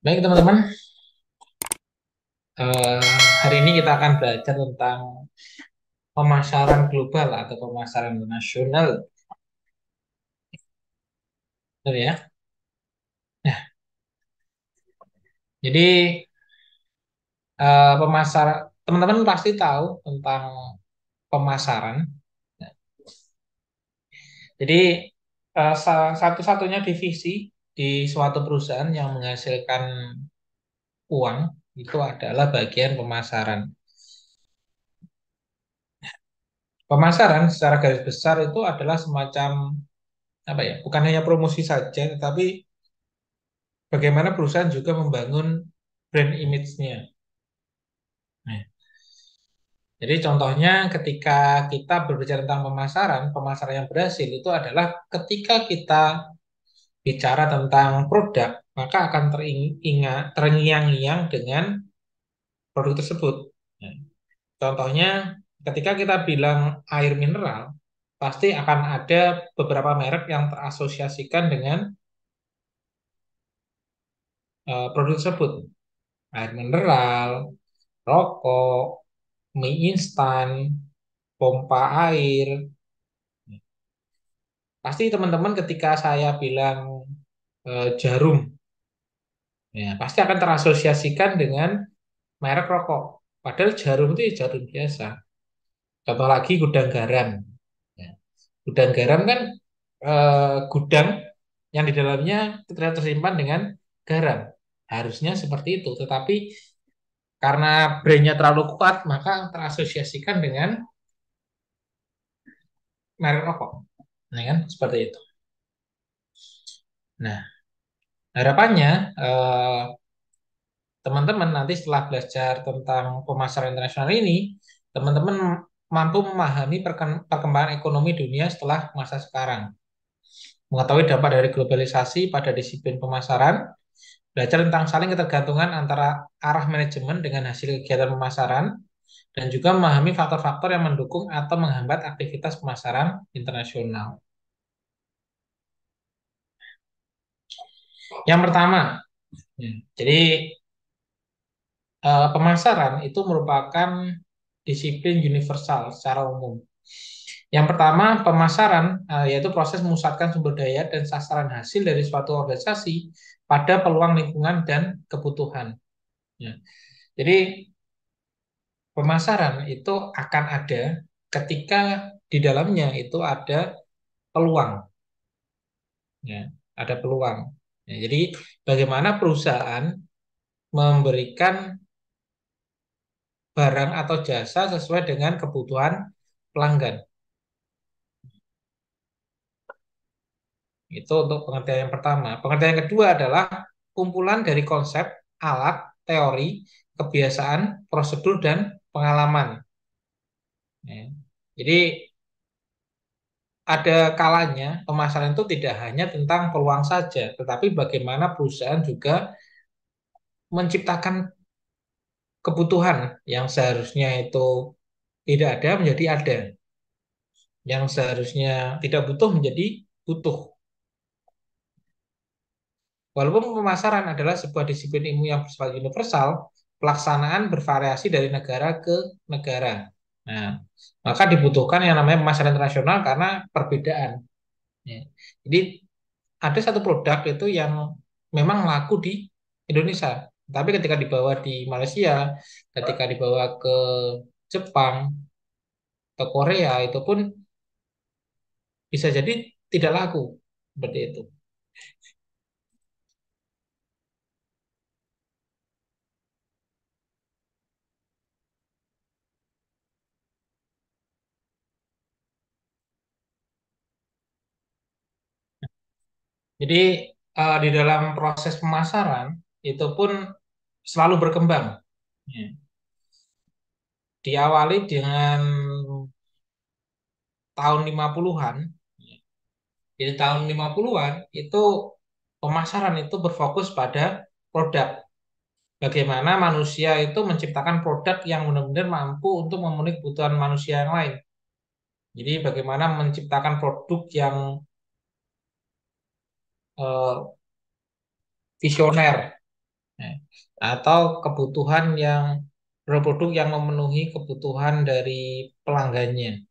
Baik teman-teman, eh, hari ini kita akan belajar tentang pemasaran global atau pemasaran nasional, betul ya? Nah, jadi teman-teman pasti tahu tentang pemasaran. Nah, jadi satu-satunya divisi di suatu perusahaan yang menghasilkan uang itu adalah bagian pemasaran. Pemasaran secara garis besar itu adalah semacam apa ya? Bukan hanya promosi saja, tetapi bagaimana perusahaan juga membangun brand image-nya. Nah, jadi contohnya ketika kita berbicara tentang pemasaran, pemasaran yang berhasil itu adalah ketika kita bicara tentang produk, maka akan terngiang-ngiang dengan produk tersebut. Nah, contohnya ketika kita bilang air mineral, pasti akan ada beberapa merek yang terasosiasikan dengan produk tersebut. Air mineral, rokok, mie instan, pompa air. Pasti teman-teman ketika saya bilang jarum, ya pasti akan terasosiasikan dengan merek rokok. Padahal jarum itu ya jarum biasa. Contoh lagi gudang garam. Ya, gudang garam kan gudang yang di dalamnya tidak tersimpan dengan garam. Harusnya seperti itu. Tetapi karena brandnya terlalu kuat, maka terasosiasikan dengan merek rokok. Nah, kan seperti itu. Nah, harapannya teman-teman nanti setelah belajar tentang pemasaran internasional ini, teman-teman mampu memahami perkembangan ekonomi dunia setelah masa sekarang, mengetahui dampak dari globalisasi pada disiplin pemasaran, belajar tentang saling ketergantungan antara arah manajemen dengan hasil kegiatan pemasaran, dan juga memahami faktor-faktor yang mendukung atau menghambat aktivitas pemasaran internasional. Yang pertama, ya, jadi pemasaran itu merupakan disiplin universal secara umum. Yang pertama, pemasaran yaitu proses memusatkan sumber daya dan sasaran hasil dari suatu organisasi pada peluang lingkungan dan kebutuhan. Ya. Jadi pemasaran itu akan ada ketika di dalamnya itu ada peluang, ya, ada peluang. Ya, jadi bagaimana perusahaan memberikan barang atau jasa sesuai dengan kebutuhan pelanggan. Itu untuk pengertian yang pertama. Pengertian yang kedua adalah kumpulan dari konsep, alat, teori, kebiasaan, prosedur, dan pengalaman. Ya. Jadi ada kalanya pemasaran itu tidak hanya tentang peluang saja, tetapi bagaimana perusahaan juga menciptakan kebutuhan yang seharusnya itu tidak ada menjadi ada, yang seharusnya tidak butuh menjadi butuh. Walaupun pemasaran adalah sebuah disiplin ilmu yang bersifat universal, pelaksanaan bervariasi dari negara ke negara. Nah, maka dibutuhkan yang namanya pemasaran internasional karena perbedaan. Ya. Jadi ada satu produk itu yang memang laku di Indonesia, tapi ketika dibawa di Malaysia, ketika dibawa ke Jepang, ke Korea, itu pun bisa jadi tidak laku seperti itu. Jadi di dalam proses pemasaran itu pun selalu berkembang. Ya. Diawali dengan tahun 50-an. Jadi tahun 50-an itu pemasaran itu berfokus pada produk. Bagaimana manusia itu menciptakan produk yang benar-benar mampu untuk memenuhi kebutuhan manusia yang lain. Jadi bagaimana menciptakan produk yang eh, visioner. atau kebutuhan yang produk yang memenuhi kebutuhan dari pelanggannya.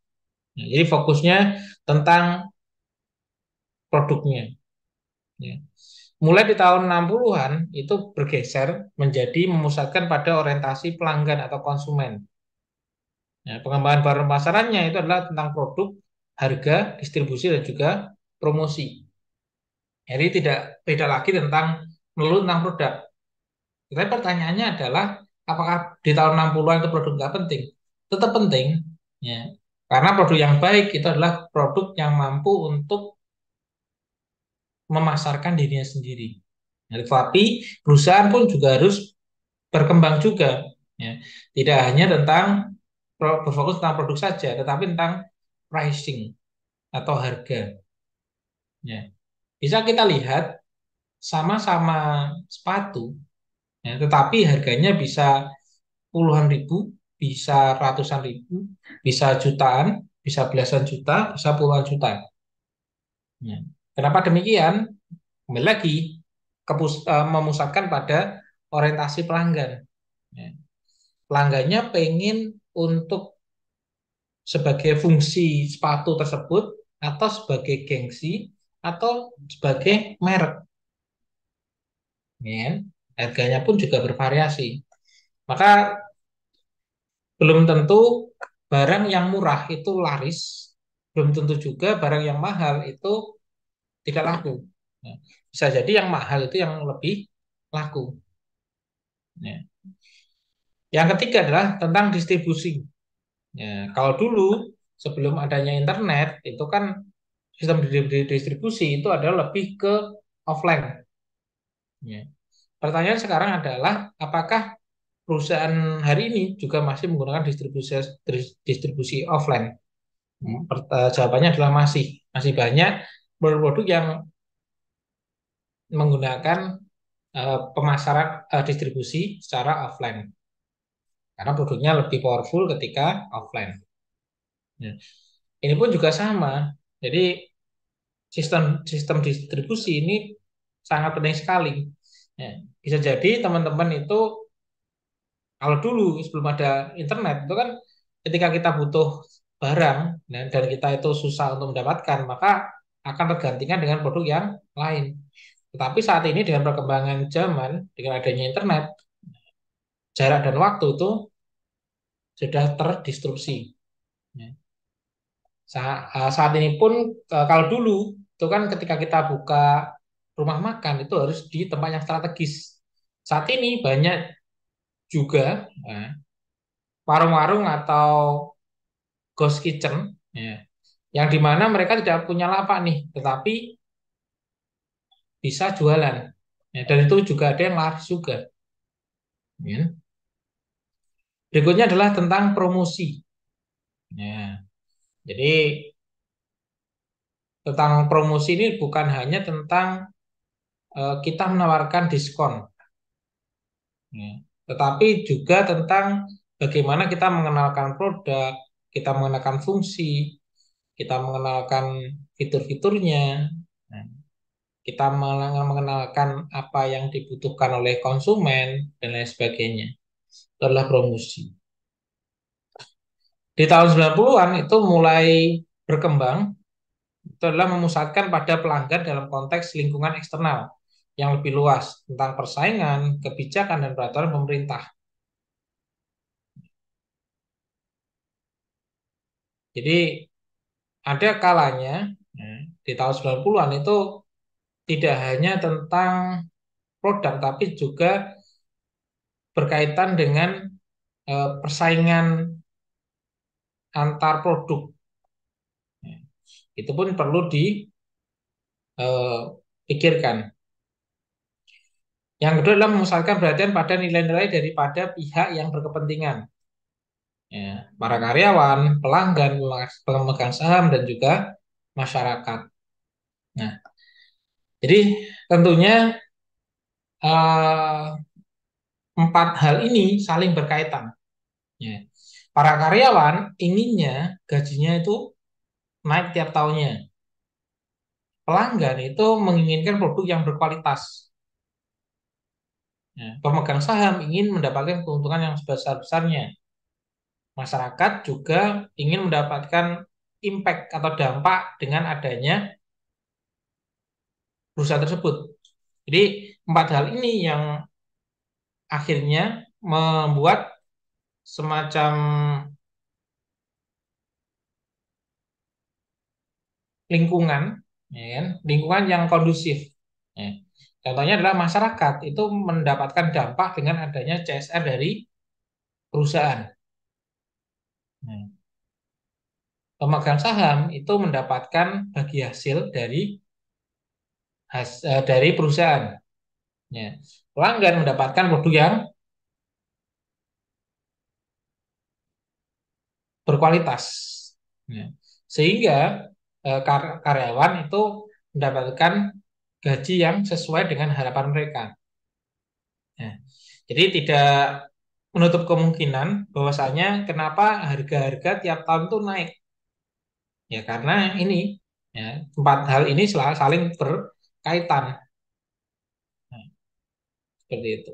Nah, jadi fokusnya tentang produknya. Ya. Mulai di tahun 60-an itu bergeser menjadi memusatkan pada orientasi pelanggan atau konsumen. Ya, pengembangan baru pemasarannya itu adalah tentang produk, harga, distribusi, dan juga promosi. Jadi tidak lagi tentang melulu tentang produk. Tapi pertanyaannya adalah apakah di tahun 60-an itu produk nggak penting? Tetap penting, ya. Karena produk yang baik itu adalah produk yang mampu untuk memasarkan dirinya sendiri. Nah, tetapi perusahaan pun juga harus berkembang juga, ya. Tidak hanya tentang berfokus tentang produk saja, tetapi tentang pricing atau harga. Ya. Bisa kita lihat sama-sama sepatu, ya, tetapi harganya bisa puluhan ribu, bisa ratusan ribu, bisa jutaan, bisa belasan juta, bisa puluhan juta. Ya. Kenapa demikian? Kembali lagi memusatkan pada orientasi pelanggan. Ya. Pelanggannya pengen untuk sebagai fungsi sepatu tersebut atau sebagai gengsi atau sebagai merek. Ya. Harganya pun juga bervariasi. Maka belum tentu barang yang murah itu laris, belum tentu juga barang yang mahal itu tidak laku. Ya. Bisa jadi yang mahal itu yang lebih laku. Ya. Yang ketiga adalah tentang distribusi. Ya, kalau dulu sebelum adanya internet itu kan sistem distribusi itu adalah lebih ke offline. Ya. Pertanyaan sekarang adalah apakah perusahaan hari ini juga masih menggunakan distribusi offline? Jawabannya adalah masih banyak produk-produk yang menggunakan pemasaran distribusi secara offline karena produknya lebih powerful ketika offline. Ya. Ini pun juga sama. Jadi sistem sistem distribusi ini sangat penting sekali. Ya. Bisa jadi teman-teman itu kalau dulu sebelum ada internet itu kan ketika kita butuh barang dan kita itu susah untuk mendapatkan, maka akan tergantikan dengan produk yang lain. Tetapi saat ini dengan perkembangan zaman, dengan adanya internet, jarak dan waktu itu sudah terdistrupsi. Ya. Saat ini pun kalau dulu itu kan ketika kita buka rumah makan itu harus di tempat yang strategis. Saat ini banyak juga warung-warung atau ghost kitchen, ya, yang dimana mereka tidak punya lapak nih, tetapi bisa jualan. Ya, dan itu juga ada yang laris juga. Ya. Berikutnya adalah tentang promosi. Ya, jadi tentang promosi ini bukan hanya tentang kita menawarkan diskon, ya, tetapi juga tentang bagaimana kita mengenalkan produk, kita mengenalkan fungsi, kita mengenalkan fitur-fiturnya, nah, kita mengenalkan apa yang dibutuhkan oleh konsumen dan lain sebagainya. Itu adalah promosi. Di tahun 90-an itu mulai berkembang, itu adalah memusatkan pada pelanggan dalam konteks lingkungan eksternal yang lebih luas tentang persaingan, kebijakan, dan peraturan pemerintah. Jadi ada kalanya ya, di tahun 90-an itu tidak hanya tentang produk, tapi juga berkaitan dengan persaingan antar produk. Ya, itu pun perlu dipikirkan. Yang kedua adalah memusatkan perhatian pada nilai-nilai daripada pihak yang berkepentingan. Ya, para karyawan, pelanggan, pemegang saham, dan juga masyarakat. Nah, jadi tentunya eh, empat hal ini saling berkaitan. Ya. Para karyawan inginnya gajinya itu naik tiap tahunnya. Pelanggan itu menginginkan produk yang berkualitas. Nah, pemegang saham ingin mendapatkan keuntungan yang sebesar-besarnya. Masyarakat juga ingin mendapatkan impact atau dampak dengan adanya perusahaan tersebut. Jadi empat hal ini yang akhirnya membuat semacam lingkungan, ya kan? Lingkungan yang kondusif. Ya. Contohnya adalah masyarakat itu mendapatkan dampak dengan adanya CSR dari perusahaan. Nah, pemegang saham itu mendapatkan bagi hasil dari dari perusahaan. Ya. Pelanggan mendapatkan produk yang berkualitas. Ya. Sehingga karyawan itu mendapatkan gaji yang sesuai dengan harapan mereka. Ya. Jadi tidak menutup kemungkinan bahwasanya kenapa harga-harga tiap tahun itu naik. Ya karena ini ya, empat hal ini saling berkaitan. Nah, seperti itu.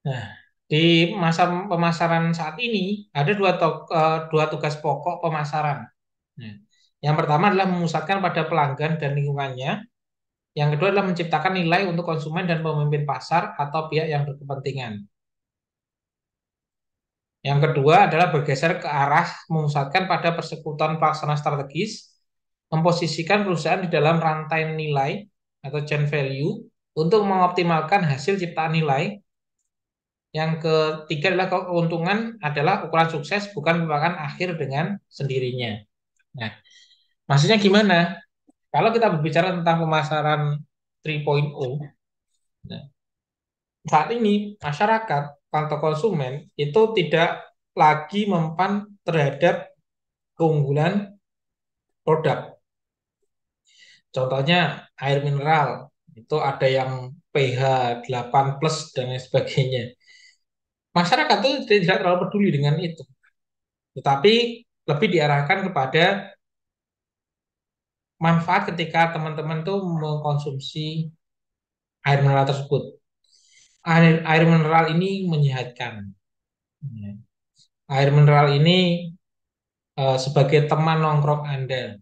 Nah, di masa pemasaran saat ini ada dua tugas pokok pemasaran. Nah, yang pertama adalah memusatkan pada pelanggan dan lingkungannya. Yang kedua adalah menciptakan nilai untuk konsumen dan pemimpin pasar atau pihak yang berkepentingan. Yang kedua adalah bergeser ke arah memusatkan pada persekutuan pelaksana strategis, memposisikan perusahaan di dalam rantai nilai atau chain value untuk mengoptimalkan hasil ciptaan nilai. Yang ketiga adalah keuntungan adalah ukuran sukses bukan merupakan akhir dengan sendirinya. Nah, maksudnya gimana? Kalau kita berbicara tentang pemasaran 3.0, nah, saat ini masyarakat atau konsumen itu tidak lagi mempan terhadap keunggulan produk. Contohnya air mineral itu ada yang pH 8 plus dan lain sebagainya. Masyarakat itu tidak terlalu peduli dengan itu, tetapi lebih diarahkan kepada manfaat ketika teman-teman tuh mengkonsumsi air mineral tersebut. Air mineral ini menyehatkan. Air mineral ini sebagai teman nongkrong Anda.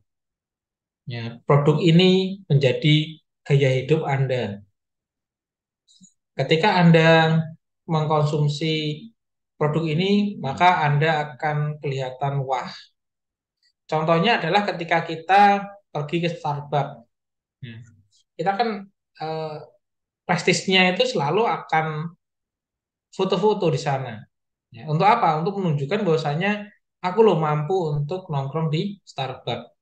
Ya, produk ini menjadi gaya hidup Anda. Ketika Anda mengkonsumsi produk ini, maka Anda akan kelihatan wah. Contohnya adalah ketika kita pergi ke Starbucks. Hmm. Kita kan eh, prestisnya itu selalu akan foto-foto di sana. Ya, untuk apa? Untuk menunjukkan bahwasanya aku loh mampu untuk nongkrong di Starbucks.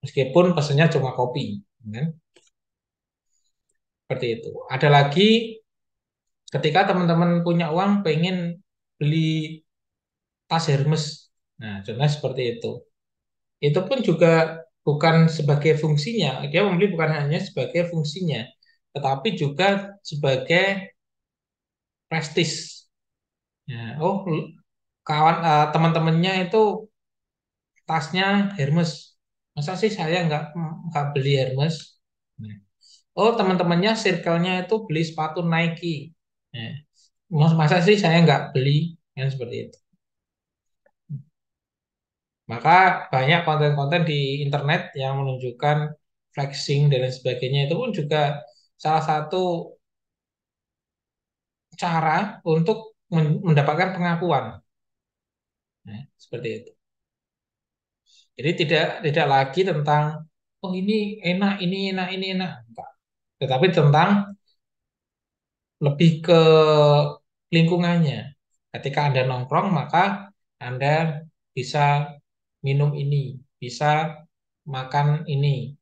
Meskipun pesennya cuma kopi. Kan? Seperti itu. Ada lagi ketika teman-teman punya uang pengen beli tas Hermes. Nah, contohnya seperti itu. Itu pun juga bukan sebagai fungsinya. Dia membeli bukan hanya sebagai fungsinya, tetapi juga sebagai prestis. Ya, oh, kawan teman-temannya itu tasnya Hermes. Masa sih saya nggak beli Hermes? Nah, oh, teman-temannya circle-nya itu beli sepatu Nike. Nah, masa sih saya nggak beli? Kan seperti itu. Maka banyak konten-konten di internet yang menunjukkan flexing dan lain sebagainya itu pun juga salah satu cara untuk mendapatkan pengakuan. Nah, seperti itu. Jadi tidak lagi tentang oh ini enak, ini enak, ini enak. Enggak. Tetapi tentang lebih ke lingkungannya. Ketika Anda nongkrong, maka Anda bisa minum ini, bisa makan ini.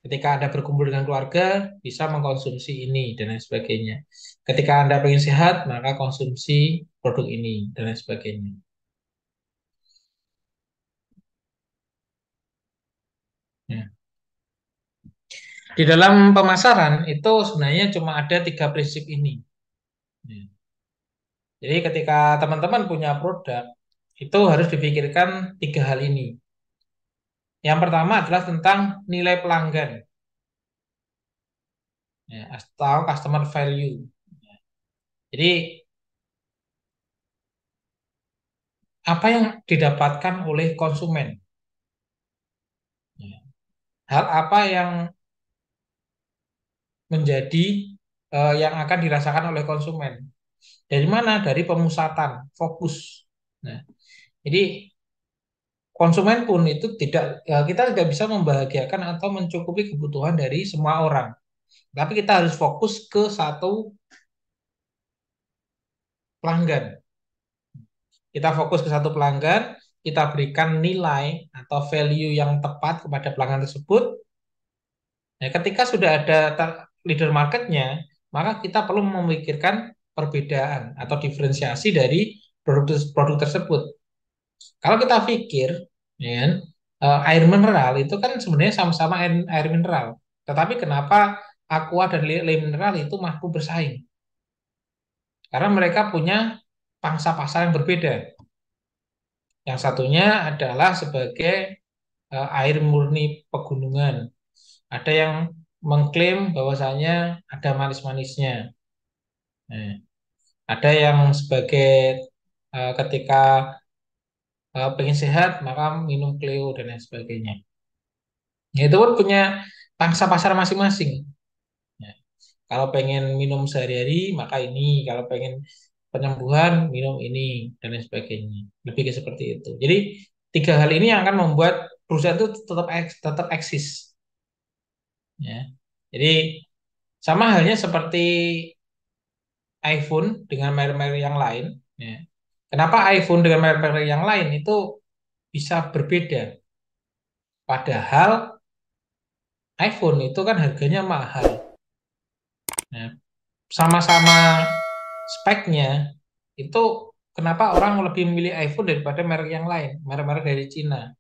Ketika Anda berkumpul dengan keluarga, bisa mengkonsumsi ini, dan lain sebagainya. Ketika Anda ingin sehat, maka konsumsi produk ini, dan lain sebagainya. Ya. Di dalam pemasaran, itu sebenarnya cuma ada tiga prinsip ini. Ya. Jadi ketika teman-teman punya produk, itu harus dipikirkan tiga hal ini. Yang pertama adalah tentang nilai pelanggan, ya, atau customer value. Jadi apa yang didapatkan oleh konsumen? Ya. Hal apa yang menjadi yang akan dirasakan oleh konsumen? Dari mana? Dari pemusatan, fokus. Nah, jadi konsumen pun itu tidak, kita tidak bisa membahagiakan atau mencukupi kebutuhan dari semua orang. Tapi kita harus fokus ke satu pelanggan. Kita fokus ke satu pelanggan, kita berikan nilai atau value yang tepat kepada pelanggan tersebut. Nah, ketika sudah ada leader marketnya, maka kita perlu memikirkan perbedaan atau diferensiasi dari produk tersebut. Kalau kita pikir, ya kan, air mineral itu kan sebenarnya sama-sama air mineral. Tetapi kenapa Aqua dan Le Mineral itu mampu bersaing? Karena mereka punya pangsa pasar yang berbeda. Yang satunya adalah sebagai air murni pegunungan. Ada yang mengklaim bahwasanya ada manis-manisnya. Nah, ada yang sebagai ketika pengen sehat maka minum Cleo dan lain sebagainya. Ya, itu pun punya pangsa pasar masing-masing. Ya, kalau pengen minum sehari-hari maka ini, kalau pengen penyembuhan minum ini dan lain sebagainya. Lebih ke seperti itu. Jadi tiga hal ini yang akan membuat perusahaan itu tetap eksis. Ya. Jadi sama halnya seperti iPhone dengan merek-merek yang lain. Ya. Kenapa iPhone dengan merek-merek yang lain itu bisa berbeda? Padahal iPhone itu kan harganya mahal. Nah, sama-sama speknya itu kenapa orang lebih memilih iPhone daripada merek yang lain, merek-merek dari Cina?